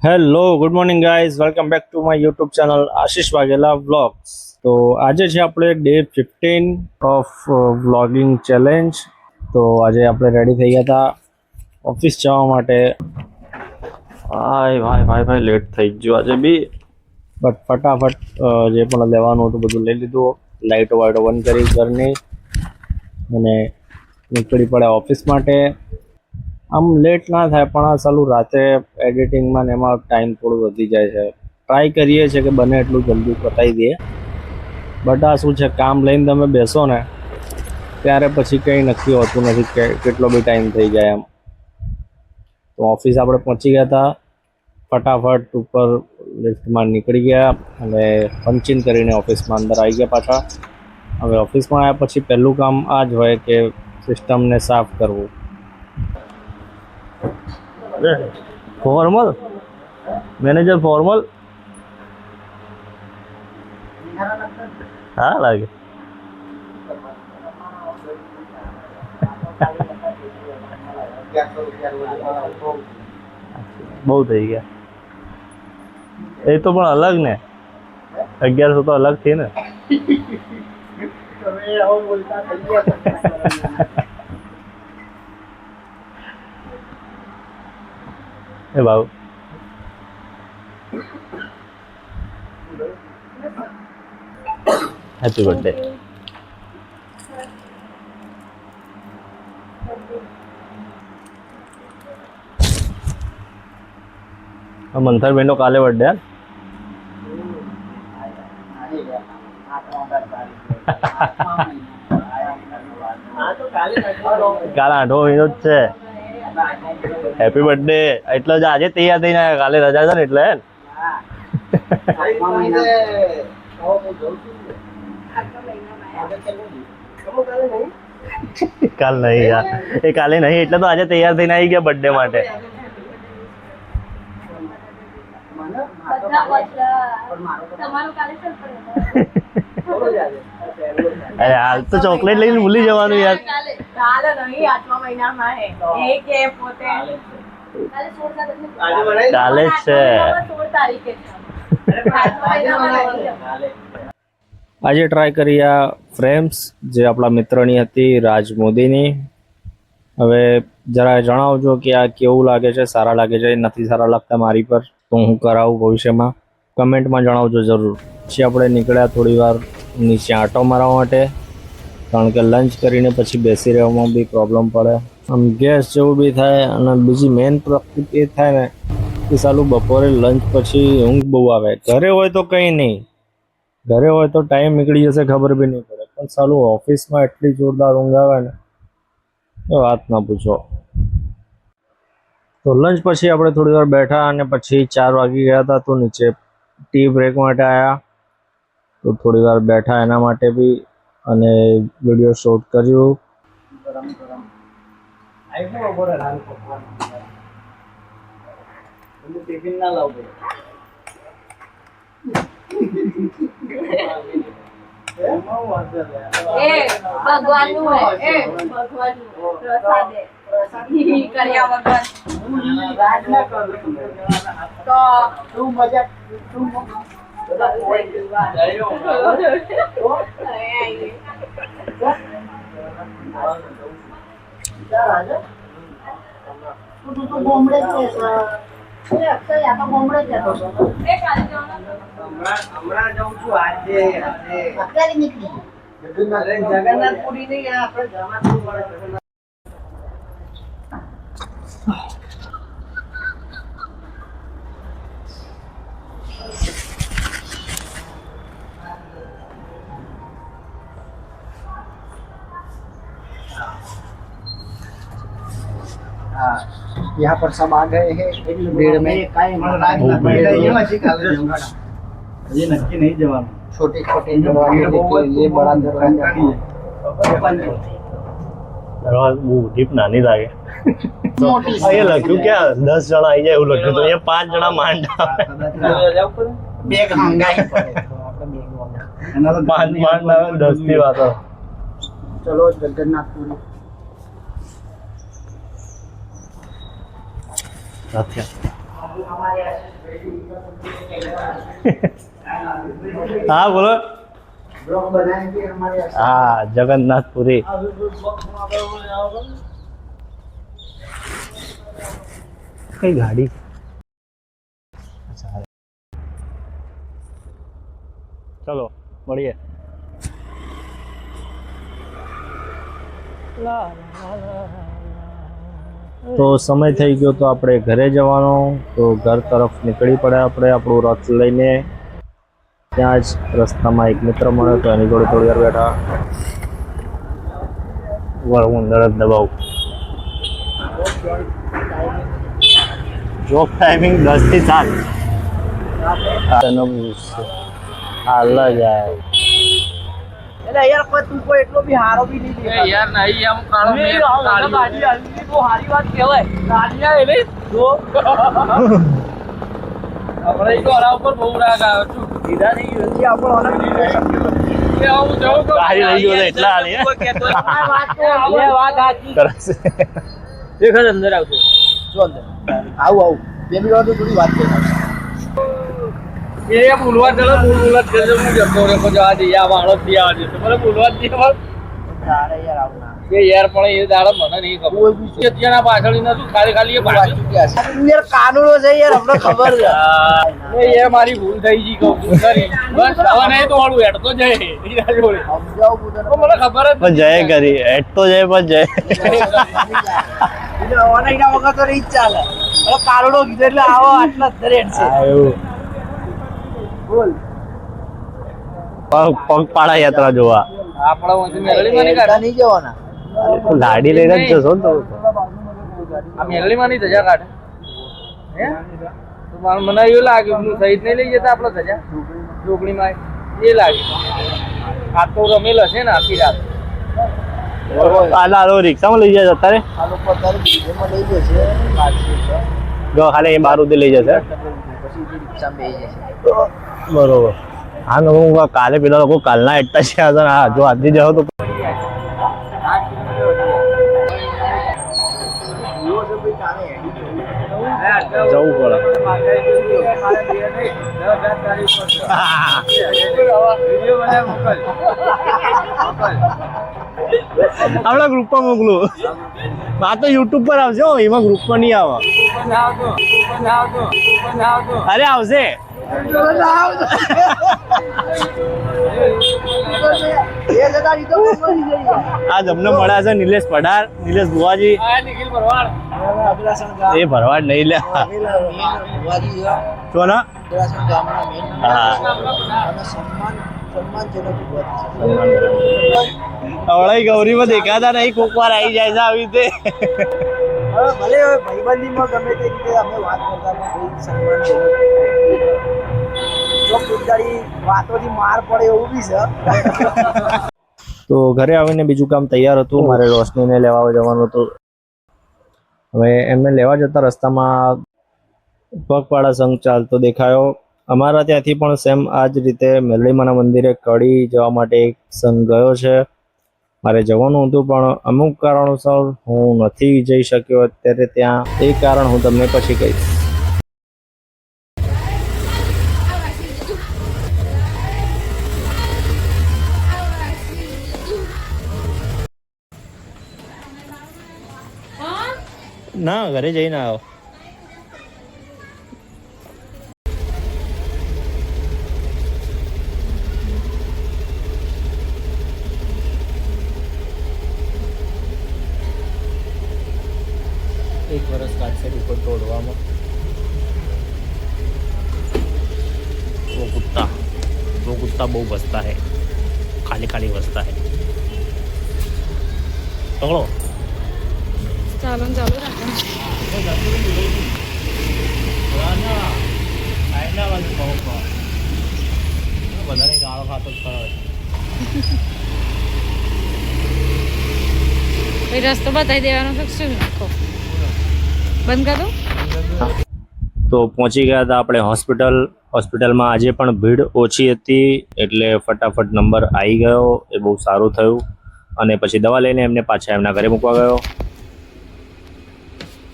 Hello good morning guys, welcome back to my YouTube channel Ashish Vaghela vlogs. તો આજે છે આપણે ડે 15 ઓફ વ્લોગિંગ ચેલેન્જ. તો આજે આપણે રેડી થઈ ગયા હતા ઓફિસ જવા માટે. ભાઈ લેટ થઈ ગયો આજે બી, બટ ફટાફટ જે પણ લેવાનું હતું બધું લઈ લીધું. લાઇટો વાઇટો બંધ કરી ઘરની અને નીકળી પડે ઓફિસ માટે. આમ લેટ ના થાય પણ આ સાલું રાતે એડિટિંગમાં ને એમાં ટાઈમ થોડું વધી જાય છે. ટ્રાય કરીએ છીએ કે બને એટલું જલ્દી પતાવી દઈએ, બટ આ શું છે, કામ લઈને તમે બેસો ને ત્યારે પછી કંઈ નક્કી હોતું નથી કે કેટલો બી ટાઈમ થઈ જાય એમ. તો ઓફિસ આપણે પહોંચી ગયા હતા, ફટાફટ ઉપર લિફ્ટમાં નીકળી ગયા અને પંચિંગ કરીને ઓફિસમાં અંદર આવી ગયા પાછા. હવે ઓફિસમાં આવ્યા પછી પહેલું કામ આ જ હોય કે સિસ્ટમને સાફ કરવું. ફોર્મલ મેનેજર ફોર્મલ હા લાગે. બહુ થઈ ગયા એ તો, પણ અલગ ને 1100 તો અલગ થી ને. એ બાબુ હેપી બર્થડે. મંથર બેન નો કાલે બર્થડે. કાલે 8મો મહિનો જ છે. Happy birthday. એટલે જ આજે તૈયાર થઈને આવ્યા, કાલે રજા છે ને એટલે. કાલ નહીં યાર, એ કાલે નહીં એટલે તો આજે તૈયાર થઈને આવી ગયા બર્થડે માટે. અરે હાલ તો ચોકલેટ લઈને ભૂલી જવાનું યાર. કાલે જ છે. આજે ટ્રાય કરી આ ફ્રેમ્સ જે આપણા મિત્રની હતી, રાજ મોદીની. હવે જરા જણાવજો કે આ કેવું લાગે છે, સારા લાગે છે, નથી સારા લાગતા મારી પર, તો હું કરાવું ભવિષ્યમાં. કમેન્ટમાં જણાવજો જરૂર. પછી આપણે નીકળ્યા થોડી વાર નીચે આંટો મારવા માટે, કારણ કે લંચ કરીને પછી બેસી રહેવામાં બી પ્રોબ્લેમ પડે. આમ ગેસ જેવું બી થાય. અને બીજી મેઇન પ્રોબ્લેમ એ થાય ને કે સાલું બપોરે લંચ પછી ઊંઘ બહુ આવે. ઘરે હોય તો કંઈ નહીં, ઘરે હોય તો ટાઈમ નીકળી જશે ખબર બી નહીં પડે, પણ સાલું ઓફિસમાં એટલી જોરદાર ઊંઘ આવે ને એ વાત ના પૂછો. તો લંચ પછી આપણે થોડી વાર બેઠા અને પછી 4 વાગી ગયા હતા, તો નીચે ટી બ્રેક માટે આવ્યા. તો થોડી વાર બેઠા એના માટે બી અને વિડીયો શૂટ કર્યું. જગન્નાથપુરી નહીં, આપણે જગન્નાથપુર. यहाँ पर सब आ गए हैं भीड़ में. ये नक्की नहीं जवान छोटे छोटे ये बड़ा दरवाजा બહુ ડીપ નાની લાગે. અહીંયા લખ્યું ક્યાં 10 જણા આવી જાય એવું લખ્યું, તો અહીંયા 5 જણા માંડ બેગ હંગાઈ પડે. માંડ માંડ આવે 10 ની વાતો. ચલો જગન્નાથપુરી. નથી हाँ बोलो। ब्लॉग बनाएंगे हमारे हाँ जगन्नाथपुरी। कई गाड़ी अच्छा चलो મળીએ। તો સમય થઈ ગયો તો આપણે ઘરે જવાનો, તો ઘર તરફ નીકળી પડે આપણે આપણું રથ લઈને। ત્યાં જ રસ્તામાં એક મિત્ર મળ્યો તો એની જોડે થોડી વાર બેઠા। હું અંદર જ દબાવું। જોબ ટાઈમિંગ 10 થી 7 હાલ જાય। अरे यार कोई तू कोई એટલો બી હારો બી નહીં દેખાતો यार नहीं हम कालो में ગાડી આવી તો હારી વાત કહેવાય ગાડી આ એટલે જો આપણે તો હરા ઉપર બહુ રાગ આવ્યો છું સીધા નહીં નથી આપણો અલગ એ હું જઉં તો ગાડી લઈ ગયો તો એટલા હાલી કોઈ કહેતો આ વાત તો એ વાત સાચી કરશે। દેખાડ અંદર આવતો જો અંદર આવું પેલી વાર તો થોડી વાત કરી એ બોલવા ચલો બોલવા કે હું જતો રે પછી આ દિયા વાળો દિયા દે તો મને બોલવા દે તારે યાર આવું ના કે યાર પણ એ દાડો મને નહીં ખબર કે ત્યાંના પાછળ નતું ખાલી ખાલી એ પાછળ યાર કાનૂનો છે યાર અમને ખબર છે એ યાર મારી ભૂલ થઈ ગઈ કહું છું ખરી બસ હવે નહીં તો વાળું હેડ તો જાય હીરા જોડે સમજાવ તો મને ખબર જ પણ જય કરી એટ તો જય પણ જય। એટલે ઓનલાઈન વગર તો નહીં જ ચાલે હવે કાનૂનો કીધો એટલે આવો આટલા જ રેટ છે એવું બોલ પગપાળા યાત્રા જોવા આપણા વંશી મેલડીમાં નહીં કાઢે નહીં જવાના ગાડી લઈને જ જશો ને તો આ મેલડીમાં નહીં ધજા કાઢે હે તો મને એવું લાગ્યું હું સહિત નહીં લઈ જતા આપણે ધજા ઢોકળીમાં એ લાગે આ તો રમેલ હશે ને આખી રાત આલો રિક્ષામાં લઈ જાય અત્યારે આ લોકો અત્યારે બીજેમાં લઈ જશે જો ખાલી એ બાર સુધી લઈ જશે પછી રિક્ષામાં બેસી જશે બરોબર। હા ને હું કાલે પેલા લોકો કાલના એટલા છે હા જો આજથી જાઓ તો જવું પડે। આપણા ગ્રુપમાં મોકલું આ તો યુટ્યુબ પર આવશે હો, એમાં ગ્રુપમાં નહીં આવે। અરે આવશે આજ અમને મળ્યા છે નિલેશ પઢાર, નિલેશ બુવાજી એ ભરવાડ નહીં લે છો ને હા અવળાઈ ગૌરીમાં દેખાતા નહીં કોક વાર આવી જાય છે આવી રીતે ભલે ભાઈબંધીમાં ગમે તે રીતે અમે વાત કરતા પણ સન્માન જો કુદારી વાતોથી માર પડે એવું બી છે। તો ઘરે આવીને બીજું કામ તૈયાર હતું, મારે રોશનીને લેવા જવાનું હતું। હવે એમને લેવા જતા રસ્તામાં પગપાળા સંઘ ચાલતો દેખાયો। અમારા ત્યાંથી પણ સેમ આ જ રીતે મેલડીમાના મંદિરે કડી જવા માટે એક સંઘ ગયો છે। મારે જવાનું હતું પણ અમુક કારણોસર હું નથી જઈ શક્યો અત્યારે ત્યાં। એ કારણ હું તમને પછી કહીશ। ના ઘરે જઈને આવો एक वर्ष काटसे ऊपर तोड़वामा वो कुत्ता बहुत बसता है, खाली खाली बसता है। पकड़ो ચાલો ચાલો રાખો બધાને ગાળો ખાતો જ ખરો ભાઈ રસ્તો બતાવી દેવાનો તો શું નાખો બંધ કરો। તો પહોંચી ગયા હતા આપણે હોસ્પિટલમાં। આજે પણ ભીડ ઓછી હતી એટલે ફટાફટ નંબર આવી ગયો, એ બહુ સારું થયું। અને પછી દવા લઈને એમને પાછા એમના ઘરે મૂકવા ગયો।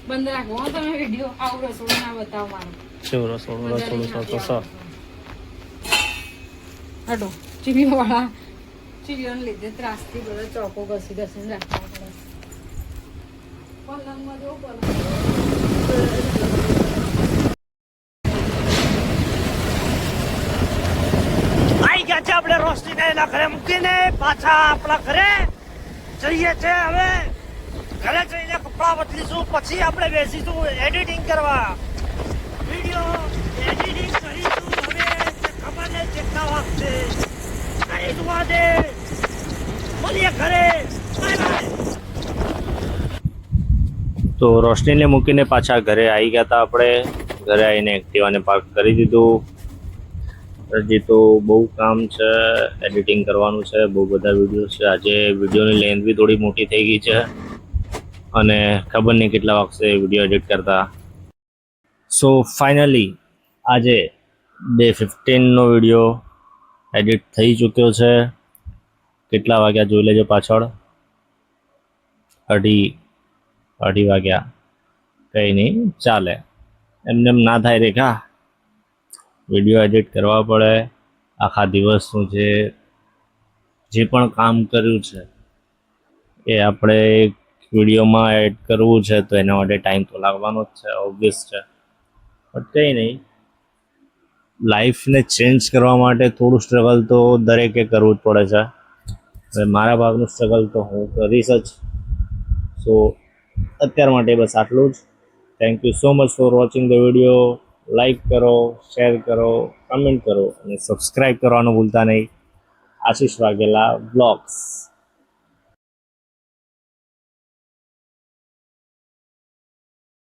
બંધ રાખો હો તમે વિડીયો. આવું રસોડું ના બતાવો મારું. શું રસોડું તો સર હટો ચીવીઓવાળા ચીવીઓને લીધે ત્રાસથી બધા ચોકો ઘસી ઘસીને રાખવા પડે. પલંગમાં જો પલંગ આઈ ગયા છે આપણે રોશનીને એના ઘરે મૂકીને પાછા આપણા ઘરે જઈએ છે. હવે ઘરે જઈને કપડાં બદલીશું, પછી આપણે બેસીશું એડિટિંગ કરવા. વિડીયો એડિટિંગ કરીશું. હવે ખબર નહીં કેટલા વાગશે. કઈ જોવા દે. મળીએ ઘરે. Bye bye. તો રોશનીને મૂકીને પાછા ઘરે આવી ગયા હતા આપણે. ઘરે આવીને એક્ટિવાને પાર્ક કરી દીધું. હજી તો બહુ કામ છે, એડિટિંગ કરવાનું છે, બહુ બધા વિડીયો છે. આજે વિડીયોની લેન્થ બી થોડી મોટી થઈ ગઈ છે અને ખબર નહીં કેટલા વાગશે વિડીયો એડિટ કરતા. સો ફાઇનલી આજે ડે 15નો વિડીયો એડિટ થઈ ચૂક્યો છે. કેટલા વાગ્યા જોઈ લેજો પાછળ. અઢી વાગ્યા. કંઈ નહીં, ચાલે. એમને એમ ના થાય રેખા. વિડીયો એડિટ કરવા પડે. આખા દિવસનું જે પણ કામ કર્યું છે એ આપણે એક વિડીયોમાં એડ કરવું છે, તો એના માટે ટાઈમ તો લાગવાનો જ છે, ઓબ્વિયસ છે. બટ કંઈ નહીં, લાઈફને ચેન્જ કરવા માટે થોડું સ્ટ્રગલ તો દરેકે કરવું જ પડે છે. હવે મારા ભાગનું સ્ટ્રગલ તો હું કરીશ જ. સો અત્યાર માટે બસ આટલું જ. Thank you so much for watching the video. Like કરો, શેર કરો, કમેન્ટ કરો અને સબસ્ક્રાઈબ કરવાનું ભૂલતા નહીં. આશીષ વાઘેલા બ્લોગ્સ.